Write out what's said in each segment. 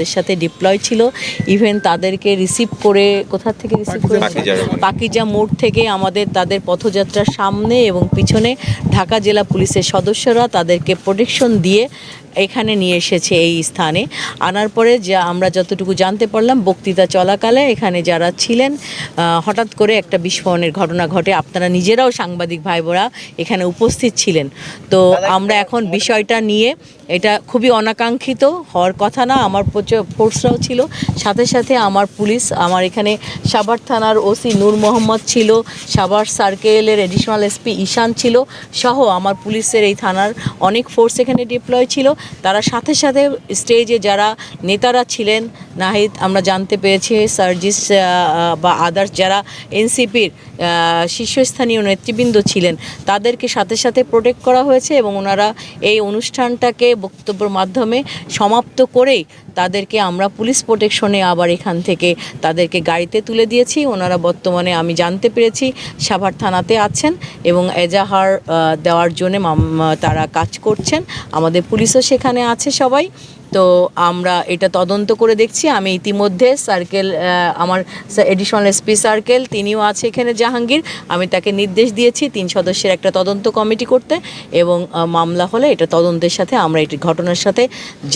এর সাথে ডিপ্লয় ছিল। ইভেন তাদেরকে রিসিভ করে কোথা থেকে রিসিভ করেছে, পাকিজা মোড় থেকে আমাদের তাদের পথযাত্রার সামনে এবং পিছনে ঢাকা জেলা পুলিশের সদস্যরা তাদেরকে প্রোটেকশন দিয়ে এখানে নিয়ে এসেছে এই স্থানে। আনার পরে যা আমরা যতটুকু জানতে পারলাম, বক্তৃতা চলাকালে এখানে যারা ছিলেন হঠাৎ করে একটা বিস্ফোরণের ঘটনা ঘটে। আপনারা নিজেরাও সাংবাদিক ভাই বোরা এখানে উপস্থিত ছিলেন। তো আমরা এখন বিষয়টা নিয়ে, এটা খুবই অনাকাঙ্ক্ষিত হওয়ার কথা না, আমার ফোর্সরাও ছিল, সাথে সাথে আমার পুলিশ, আমার এখানে সাভার থানার ওসি নূর মোহাম্মদ ছিল, সাভার সার্কেলের এডিশনাল এসপি ঈশান ছিল, সহ আমার পুলিশের এই থানার অনেক ফোর্স এখানে ডিপ্লয় ছিল। তারা সাথে সাথে স্টেজে যারা নেতারা ছিলেন, নাহিদ আমরা জানতে পেরেছি, সার্জিস বা আদার্স যারা এনসিপির শীর্ষস্থানীয় নেতৃবৃন্দ ছিলেন, তাদেরকে সাথে সাথে প্রোটেক্ট করা হয়েছে এবং ওনারা এই অনুষ্ঠানটাকে বক্তব্যের মাধ্যমে সমাপ্ত করেই তাদেরকে আমরা পুলিশ প্রোটেকশনে আবার এখান থেকে তাদেরকে গাড়িতে তুলে দিয়েছি। ওনারা বর্তমানে আমি জানতে পেরেছি সাভার থানাতে আছেন এবং এজাহার দেওয়ার জন্য তারা কাজ করছেন। আমাদের পুলিশও সেখানে আছে সবাই। তো আমরা এটা তদন্ত করে দেখছি। আমি ইতিমধ্যে সার্কেল, আমার এডিশনাল এসপি সার্কেল তিনিও আছে এখানে, জাহাঙ্গীর, আমি তাকে নির্দেশ দিয়েছি 3 সদস্যের একটা তদন্ত কমিটি করতে, এবং মামলা হলে এটা তদন্তের সাথে আমরা এটি ঘটনার সাথে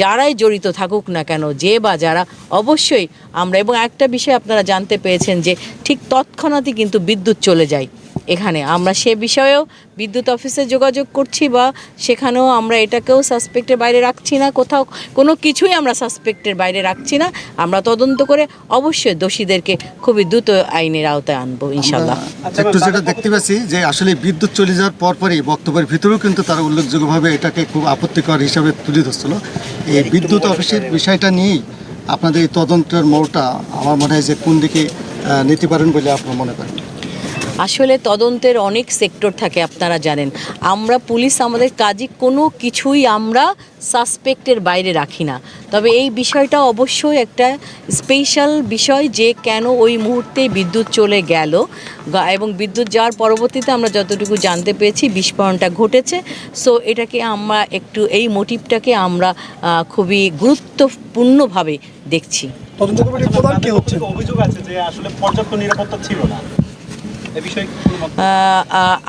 যারাই জড়িত থাকুক না কেন, যে বা যারা, অবশ্যই আমরা, এবং একটা বিষয় আপনারা জানতে পেরেছেন যে ঠিক তৎক্ষণাৎই কিন্তু বিদ্যুৎ চলে যায় এখানে, আমরা সে বিষয়েও বিদ্যুৎ অফিসে যোগাযোগ করছি, বা সেখানেও আমরা এটাকেও সাসপেক্টের বাইরে রাখছি না, কোথাও কোনো কিছুই আমরা সাসপেক্টের বাইরে রাখছি না। আমরা তদন্ত করে অবশ্যই দোষীদেরকে খুবই দ্রুত আইনের আওতায় আনবো ইনশাল্লাহ। একটু যেটা দেখতে পাচ্ছি যে আসলে বিদ্যুৎ চলে যাওয়ার পরপরই বক্তব্যের ভিতরেও কিন্তু তারা উল্লেখযোগ্যভাবে এটাকে খুব আপত্তিকর হিসাবে তুলে ধরছিল। এই বিদ্যুৎ অফিসের বিষয়টা নিয়েই আপনাদের এই তদন্তের মোড়টা আমার মনে হয় যে কোন দিকে নিতে পারেন বলে আপনার মনে করেন? আসলে তদন্তের অনেক সেক্টর থাকে, আপনারা জানেন। আমরা পুলিশ আমাদের কাজই কোনো কিছুই আমরা সাসপেক্টের বাইরে রাখি না। তবে এই বিষয়টা অবশ্যই একটা স্পেশাল বিষয় যে কেন ওই মুহূর্তে বিদ্যুৎ চলে গেল, এবং বিদ্যুৎ যাওয়ার পরবর্তীতে আমরা যতটুকু জানতে পেরেছি বিস্ফোরণটা ঘটেছে। সো এটাকে আমরা একটু, এই মোটিভটাকে আমরা খুবই গুরুত্বপূর্ণভাবে দেখছি। তদন্ত কমিটির প্রধান কি হচ্ছে? অভিযোগ আছে যে আসলে পর্যাপ্ত নিরাপত্তা ছিল না।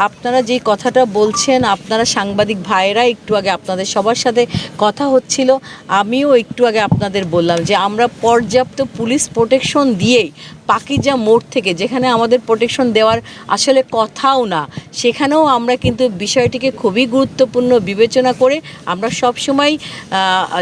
আপনারা যে কথাটা বলছেন, আপনারা সাংবাদিক ভাইয়েরা, একটু আগে আপনাদের সবার সাথে কথা হচ্ছিল, আমিও একটু আগে আপনাদের বললাম যে আমরা পর্যাপ্ত পুলিশ প্রোটেকশন দিয়েই পাকিজা মোড় থেকে, যেখানে আমাদের প্রোটেকশন দেওয়ার আসলে কথাও না, সেখানেও আমরা কিন্তু বিষয়টিকে খুবই গুরুত্বপূর্ণ বিবেচনা করে আমরা সবসময়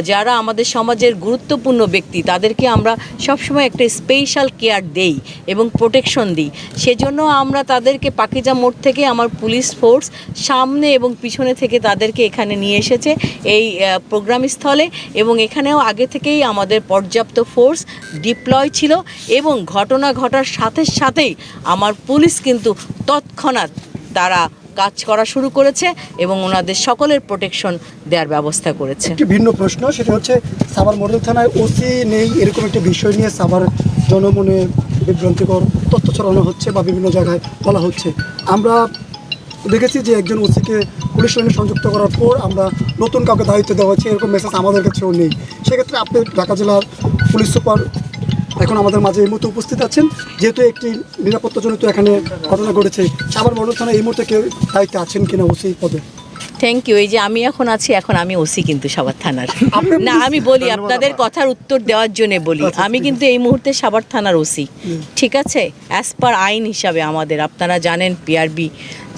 যারা আমাদের সমাজের গুরুত্বপূর্ণ ব্যক্তি তাদেরকে আমরা সবসময় একটা স্পেশাল কেয়ার দেই এবং প্রোটেকশন দিই। সেজন্য আমরা তাদেরকে পাকিজা মোড় থেকে আমার পুলিশ ফোর্স সামনে এবং পিছনে থেকে তাদেরকে এখানে নিয়ে এসেছে এই প্রোগ্রাম স্থলে, এবং এখানেও আগে থেকেই আমাদের পর্যাপ্ত ফোর্স ডিপ্লয় ছিল, এবং ঘটনা ঘটার সাথে সাথেই আমার পুলিশ কিন্তু তৎক্ষণাৎ তারা কাজ করা শুরু করেছে এবং ওনাদের সকলের প্রোটেকশন দেওয়ার ব্যবস্থা করেছে। একটি ভিন্ন প্রশ্ন, সেটা হচ্ছে সাভার মডেল থানায় ওসি নেই, এরকম একটা বিষয় নিয়ে সাভার জনমনে বিভ্রান্তিকর তথ্য ছড়ানো হচ্ছে বা বিভিন্ন জায়গায় বলা হচ্ছে। আমরা দেখেছি যে একজন ওসিকে পুলিশ লাইনে সংযুক্ত করার পর আমরা নতুন কাউকে দায়িত্ব দেওয়া হচ্ছে, এরকম মেসেজ আমাদের কাছেও নেই। সেক্ষেত্রে আপনি ঢাকা জেলার পুলিশ সুপার এখন আমাদের মাঝে এই মুহূর্তে উপস্থিত আছেন, যেহেতু একটি নিরাপত্তাজনিত এখানে ঘটনা ঘটেছে, সাভার মডেল থানায় এই মুহূর্তে কেউ দায়িত্বে আছেন কিনা ওসি পদে? Thank you. এই যে আমি এখন আছি, এখন আমি ওসি কিন্তু সাভার থানার না, আমি বলি আপনাদের কথার উত্তর দেওয়ার জন্য বলি, আমি কিন্তু এই মুহূর্তে সাভার থানার ওসি, ঠিক আছে? অ্যাজ পার আইন হিসাবে আমাদের, আপনারা জানেন পিআরবি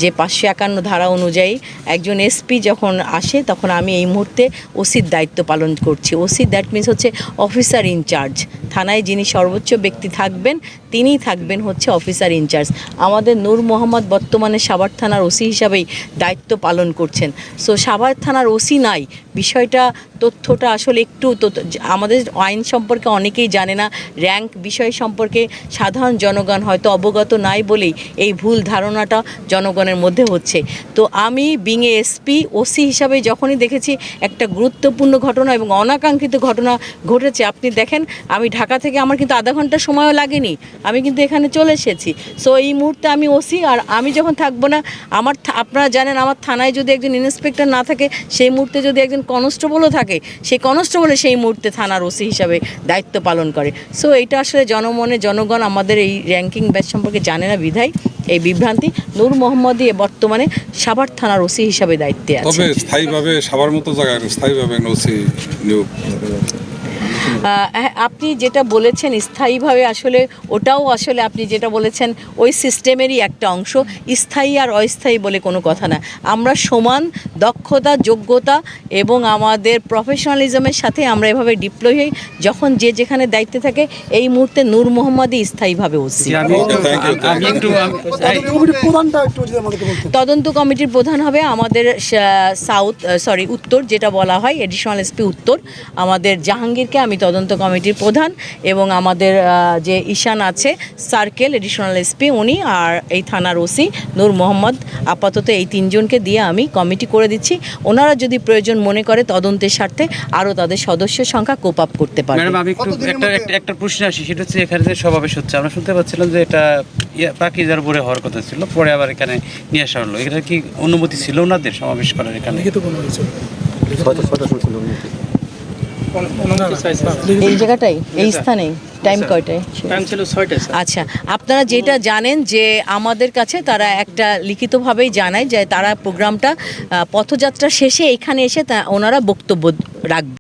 যে 551 ধারা অনুযায়ী একজন এসপি যখন আসে তখন আমি এই মুহূর্তে ওসির দায়িত্ব পালন করছি। ওসি দ্যাট মিনস হচ্ছে অফিসার ইনচার্জ। থানায় যিনি সর্বোচ্চ ব্যক্তি থাকবেন তিনিই থাকবেন হচ্ছে অফিসার ইনচার্জ। আমাদের নূর মোহাম্মদ বর্তমানে সাভার থানার ওসি হিসাবেই দায়িত্ব পালন করছেন। সো সাভার থানার ওসি নাই, বিষয়টা তথ্যটা আসলে একটু আমাদের আইন সম্পর্কে অনেকেই জানে না, র্যাঙ্ক বিষয় সম্পর্কে সাধারণ জনগণ হয়তো অবগত নাই বলেই এই ভুল ধারণাটা জনগণের মধ্যে হচ্ছে। তো আমি বিং এ এসপি ওসি হিসাবে যখনই দেখেছি একটা গুরুত্বপূর্ণ ঘটনা এবং অনাকাঙ্ক্ষিত ঘটনা ঘটেছে, আপনি দেখেন আমি ঢাকা থেকে, আমার কিন্তু আধা ঘন্টা সময়ও লাগেনি, আমি কিন্তু এখানে চলে এসেছি। সো এই মুহূর্তে আমি ওসি, আর আমি যখন থাকবো না, আপনারা জানেন আমার থানায় যদি একজন ইন্সপেক্টর না থাকে, সেই মুহূর্তে যদি একজন কনস্টেবলও থাকে থাকে সেই কনস্টেবলে সেই মুহূর্তে থানার ওসি হিসাবে দায়িত্ব পালন করে। সো এটা আসলে জনগণ আমাদের এই র্যাঙ্কিং ব্যাচ সম্পর্কে জানে না বিধায় এই বিভ্রান্তি। নূর মোহাম্মদই বর্তমানে সাভার থানার ওসি হিসাবে দায়িত্বে আছে। তবে স্থায়ীভাবে সবার মতো জায়গায় স্থায়ীভাবে ওসি নিয়োগ হ্যাঁ, আপনি যেটা বলেছেন স্থায়ীভাবে, আসলে ওটাও আসলে আপনি যেটা বলেছেন ওই সিস্টেমেরই একটা অংশ। স্থায়ী আর অস্থায়ী বলে কোনো কথা না, আমরা সমান দক্ষতা, যোগ্যতা এবং আমাদের প্রফেশনালিজমের সাথে আমরা এভাবে ডিপ্লয় হই যখন যে যেখানে দায়িত্বে থাকে। এই মুহূর্তে নূর মোহাম্মদই স্থায়ীভাবে ওসি। প্রধানটা একটু যদি আমাদেরকে বলতেন। তদন্ত কমিটির প্রধান হবে আমাদের উত্তর, যেটা বলা হয় এডিশনাল এসপি উত্তর, আমাদের জাহাঙ্গীরকে আমি তদন্ত কমিটির প্রধান, এবং আমাদের যে ঈশান আছে সার্কেল এডিশনাল এসপি উনি, আর এই থানার ওসি নূর মোহাম্মদ, আপাতত এই তিনজনকে দিয়ে আমি কমিটি করে দিচ্ছি। ওনারা যদি প্রয়োজন মনে করে তদন্তের স্বার্থে আরও তাদের সদস্য সংখ্যা কোপ আপ করতে পারে। ম্যাডাম, আমি একটু একটা প্রশ্ন আসি, সেটা হচ্ছে এখানে যে সমাবেশ হচ্ছে আমরা শুনতে পাচ্ছিলাম যে এটা পাকিজার উপরে হওয়ার কথা ছিল, পরে আবার এখানে নিয়ে আসা হলো। এটা কি অনুমতি ছিল ওনাদের সমাবেশ করার? এখানে এই জায়গাটাই, এই স্থানেই টাইম কয়টায়? টাইম ছিল 6টায়। আচ্ছা, আপনারা যেটা জানেন যে আমাদের কাছে তারা একটা লিখিতভাবেই জানায় যে তারা প্রোগ্রামটা পথযাত্রা শেষে এখানে এসে ওনারা বক্তব্য রাখবে।